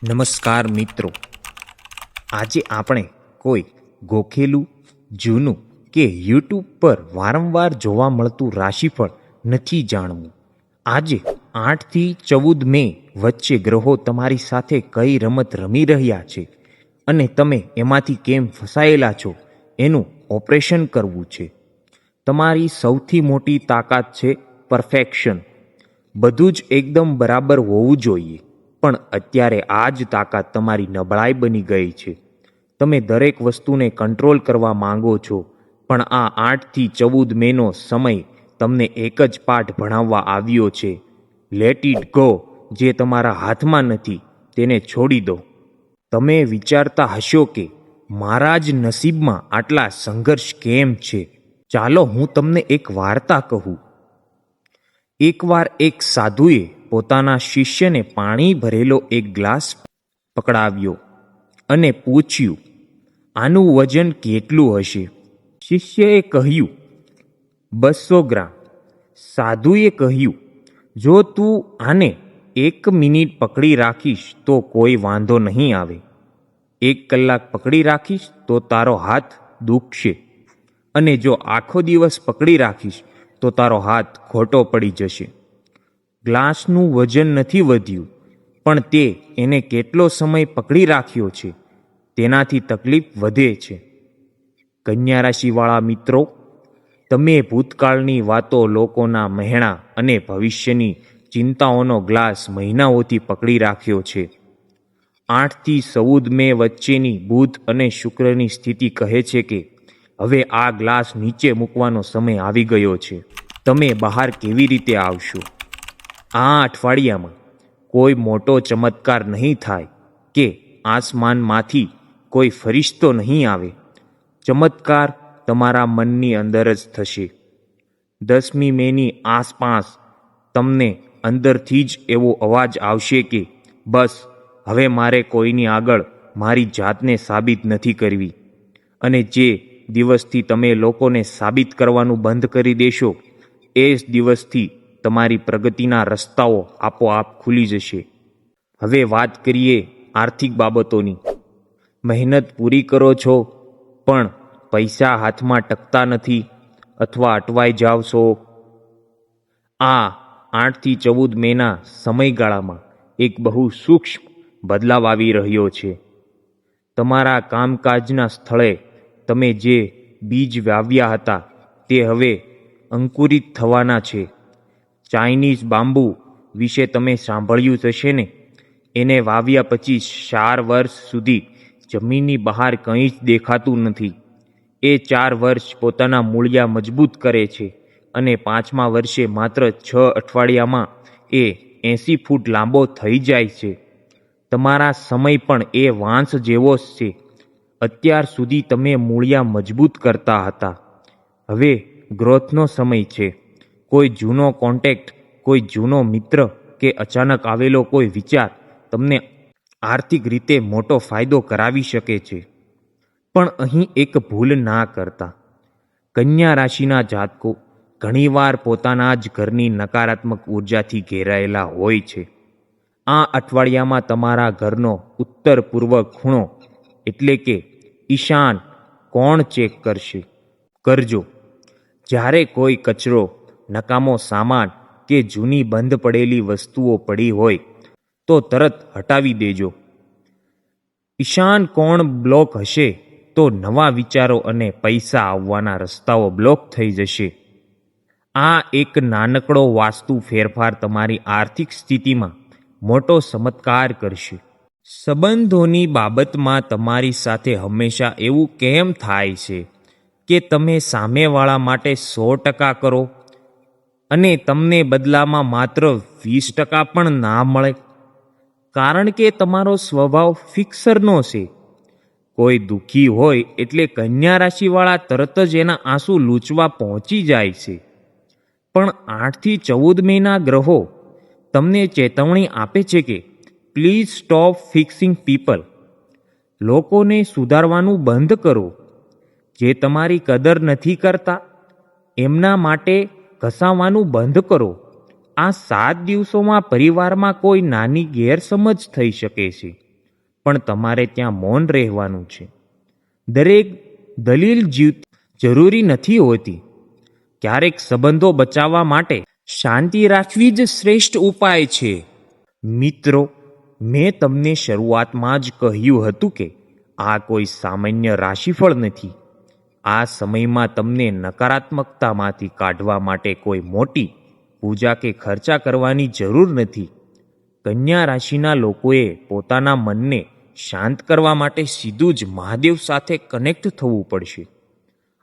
નમસ્કાર મિત્રો, આજે આપણે કોઈ ગોખેલું, જૂનું કે યુટ્યુબ પર વારંવાર જોવા મળતું રાશિફળ નથી જાણવું. આજે 8 થી 14 મે વચ્ચે ગ્રહો તમારી સાથે કઈ રમત રમી રહ્યા છે અને તમે એમાંથી કેમ ફસાયેલા છો એનું ઓપરેશન કરવું છે. તમારી સૌથી મોટી તાકાત છે પરફેક્શન. બધું જ એકદમ બરાબર હોવું જોઈએ, પણ અત્યારે આ જ તાકાત તમારી નબળાઈ બની ગઈ છે. તમે દરેક વસ્તુને કંટ્રોલ કરવા માંગો છો, પણ આ 8 થી 14 મેનો સમય તમને એક જ પાઠ ભણાવવા આવ્યો છે. Let it go. જે તમારા હાથમાં નથી તેને છોડી દો. તમે વિચારતા હશો કે મારા જ નસીબમાં આટલા સંઘર્ષ કેમ છે. ચાલો હું તમને એક વાર્તા કહું. એકવાર એક સાધુએ પોતાના શિષ્યને પાણી ભરેલો એક ગ્લાસ પકડાવ્યો અને પૂછ્યું, આનું વજન કેટલું હશે? શિષ્યએ કહ્યું, 200 ગ્રામ. સાધુએ કહ્યું, જો તું આને 1 મિનિટ પકડી રાખીશ તો કોઈ વાંધો નહીં આવે. 1 કલાક પકડી રાખીશ તો તારો હાથ દુખશે, અને જો આખો દિવસ પકડી રાખીશ તો તારો હાથ ખોટો પડી જશે. ગ્લાસનું વજન નથી વધ્યું, પણ તે એને કેટલો સમય પકડી રાખ્યો છે તેનાથી તકલીફ વધે છે. કન્યા રાશિવાળા મિત્રો, તમે ભૂતકાળની વાતો, લોકોના મહેણા અને ભવિષ્યની ચિંતાઓનો ગ્લાસ મહિનાઓથી પકડી રાખ્યો છે. 8 થી 14 મે વચ્ચેની બુધ અને શુક્રની સ્થિતિ કહે છે કે હવે આ ગ્લાસ નીચે મૂકવાનો સમય આવી ગયો છે. તમે બહાર કેવી રીતે આવશો? આ અઠવાડિયામાં કોઈ મોટો ચમત્કાર નહીં થાય કે આસમાનમાંથી કોઈ ફરિશ્તો નહીં આવે. ચમત્કાર તમારા મનની અંદર જ થશે. 10મી મેની આસપાસ તમને અંદરથી જ એવો અવાજ આવશે કે બસ હવે મારે કોઈની આગળ મારી જાતને સાબિત નથી કરવી. અને જે દિવસથી તમે લોકોને સાબિત કરવાનું બંધ કરી દેશો, એ જ દિવસથી તમારી પ્રગતિના રસ્તાઓ આપોઆપ ખુલી જશે. હવે વાત કરીએ આર્થિક બાબતોની. મહેનત પૂરી કરો છો, પણ પૈસા હાથમાં ટકતા નથી અથવા અટવાઈ જાવ છો. આ 8 થી 14 મેના સમયગાળામાં એક બહુ સૂક્ષ્મ બદલાવ આવી રહ્યો છે. તમારા કામકાજના સ્થળે તમે જે બીજ વાવ્યા હતા તે હવે અંકુરિત થવાના છે. ચાઇનીઝ બાંબુ વિશે તમે સાંભળ્યું હશે ને? એને વાવ્યા પછી 4 વર્ષ સુધી જમીનની બહાર કંઈ જ દેખાતું નથી. એ 4 વર્ષ પોતાના મૂળિયા મજબૂત કરે છે અને 5મા વર્ષે માત્ર 6 અઠવાડિયામાં એ 80 ફૂટ લાંબો થઈ જાય છે. તમારા સમય પણ એ વાંસ જેવો જ છે. અત્યાર સુધી તમે મૂળિયા મજબૂત કરતા હતા, હવે ગ્રોથનો સમય છે. કોઈ જૂનો કોન્ટેક્ટ, કોઈ જૂનો મિત્ર કે અચાનક આવેલો કોઈ વિચાર તમને આર્થિક રીતે મોટો ફાયદો કરાવી શકે છે. પણ અહીં એક ભૂલ ના કરતા. કન્યા રાશિના જાતકો ઘણીવાર પોતાના જ ઘરની નકારાત્મક ઉર્જાથી ઘેરાયેલા હોય છે. આ અઠવાડિયામાં તમારા ઘરનો ઉત્તર પૂર્વ ખૂણો એટલે કે ઈશાન કોણ ચેક કરજો. જ્યારે કોઈ કચરો, નકામો સામાન કે જૂની બંધ પડેલી વસ્તુઓ પડી હોય તો તરત હટાવી દેજો. ઈશાન કોણ બ્લોક હશે તો નવા વિચારો અને પૈસા આવવાના રસ્તાઓ બ્લોક થઈ જશે. આ એક નાનકડો વાસ્તુ ફેરફાર તમારી આર્થિક સ્થિતિમાં મોટો ચમત્કાર કરશે. સંબંધોની બાબતમાં તમારી સાથે હંમેશા એવું કેમ થાય છે કે તમે સામેવાળા માટે 100% કરો અને તમને બદલામાં માત્ર 20% પણ ના મળે? કારણ કે તમારો સ્વભાવ ફિક્સરનો છે. કોઈ દુઃખી હોય એટલે કન્યા રાશિવાળા તરત જ એના આંસુ લૂછવા પહોંચી જાય છે. પણ 8 થી 14 મેના ગ્રહો તમને ચેતવણી આપે છે કે પ્લીઝ સ્ટોપ ફિક્સિંગ પીપલ. લોકોને સુધારવાનું બંધ કરો. જે તમારી કદર નથી કરતા એમના માટે ઘસાવાનું બંધ કરો. આ 7 દિવસોમાં પરિવારમાં કોઈ નાની ગેરસમજ થઈ શકે છે. પણ તમારે ત્યાં મૌન રહેવાનું છે. દરેક દલીલ જરૂરી નથી હોતી. ક્યારેક સંબંધો બચાવવા માટે શાંતિ રાખવી જ શ્રેષ્ઠ ઉપાય છે. મિત્રો, મેં તમને શરૂઆતમાં જ કહ્યું હતું કે આ કોઈ સામાન્ય રાશિફળ નથી. આ સમયમાં તમને નકારાત્મકતામાંથી કાઢવા માટે કોઈ મોટી પૂજા કે ખર્ચા કરવાની જરૂર નથી. કન્યા રાશિના લોકોએ પોતાના મનને શાંત કરવા માટે સીધું જ મહાદેવ સાથે કનેક્ટ થવું પડશે.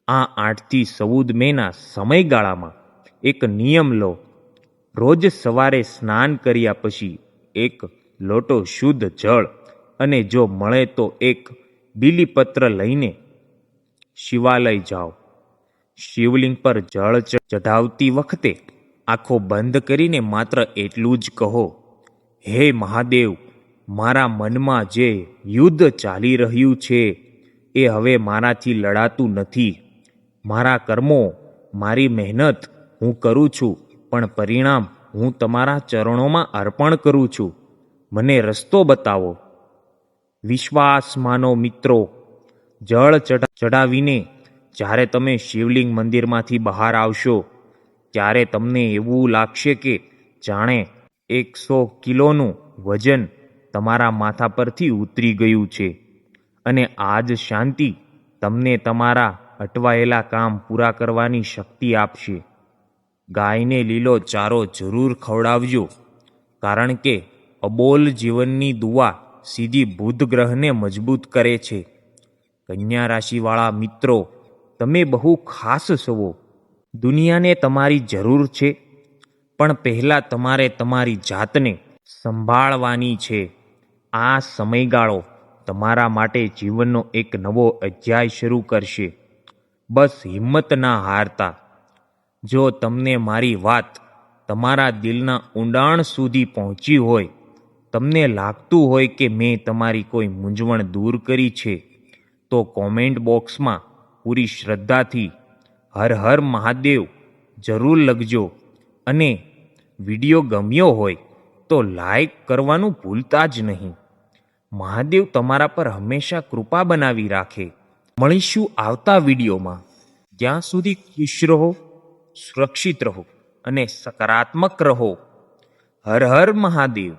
આ 8 થી 14 મેના સમયગાળામાં એક નિયમ લો. રોજ સવારે સ્નાન કર્યા પછી એક લોટો શુદ્ધ જળ અને જો મળે તો એક બીલીપત્ર લઈને શિવાલય જાઓ. શિવલિંગ પર જળ ચઢાવતી વખતે આંખો બંધ કરીને માત્ર એટલું જ કહો, હે મહાદેવ, મારા મનમાં જે યુદ્ધ ચાલી રહ્યું છે એ હવે મારાથી લડાતું નથી. મારા કર્મો, મારી મહેનત હું કરું છું, પણ પરિણામ હું તમારા ચરણોમાં અર્પણ કરું છું. મને રસ્તો બતાવો. વિશ્વાસ માનો મિત્રો. જળ ચડાવીને જ્યારે તમે શિવલિંગ મંદિરમાંથી બહાર આવશો ત્યારે તમને એવું લાગશે કે જાણે 100 કિલોનું વજન તમારા માથા પરથી ઉતરી ગયું છે. અને આ જ શાંતિ તમને તમારા અટવાયેલા કામ પૂરા કરવાની શક્તિ આપશે. ગાયને લીલો ચારો જરૂર ખવડાવજો, કારણ કે અબોલ જીવનની દુઆ સીધી બુધ ગ્રહને મજબૂત કરે છે. કન્યા રાશિવાળા મિત્રો, તમે બહુ ખાસ છો. દુનિયાને તમારી જરૂર છે, પણ પહેલાં તમારે તમારી જાતને સંભાળવાની છે. આ સમયગાળો તમારા માટે જીવનનો એક નવો અધ્યાય શરૂ કરશે. બસ હિંમત ના હારતા. જો તમને મારી વાત તમારા દિલના ઊંડાણ સુધી પહોંચી હોય, તમને લાગતું હોય કે મેં તમારી કોઈ મૂંઝવણ દૂર કરી છે, તો કોમેન્ટ બોક્સમાં પૂરી શ્રદ્ધાથી હર હર મહાદેવ જરૂર લખજો. અને વિડીયો ગમ્યો હોય તો લાઈક કરવાનું ભૂલતા જ નહીં. મહાદેવ તમારા પર હંમેશા કૃપા બનાવી રાખે. મળીશું આવતા વિડીયોમાં. જ્યાં સુધી ખુશ રહો, સુરક્ષિત રહો અને સકારાત્મક રહો. હર હર મહાદેવ.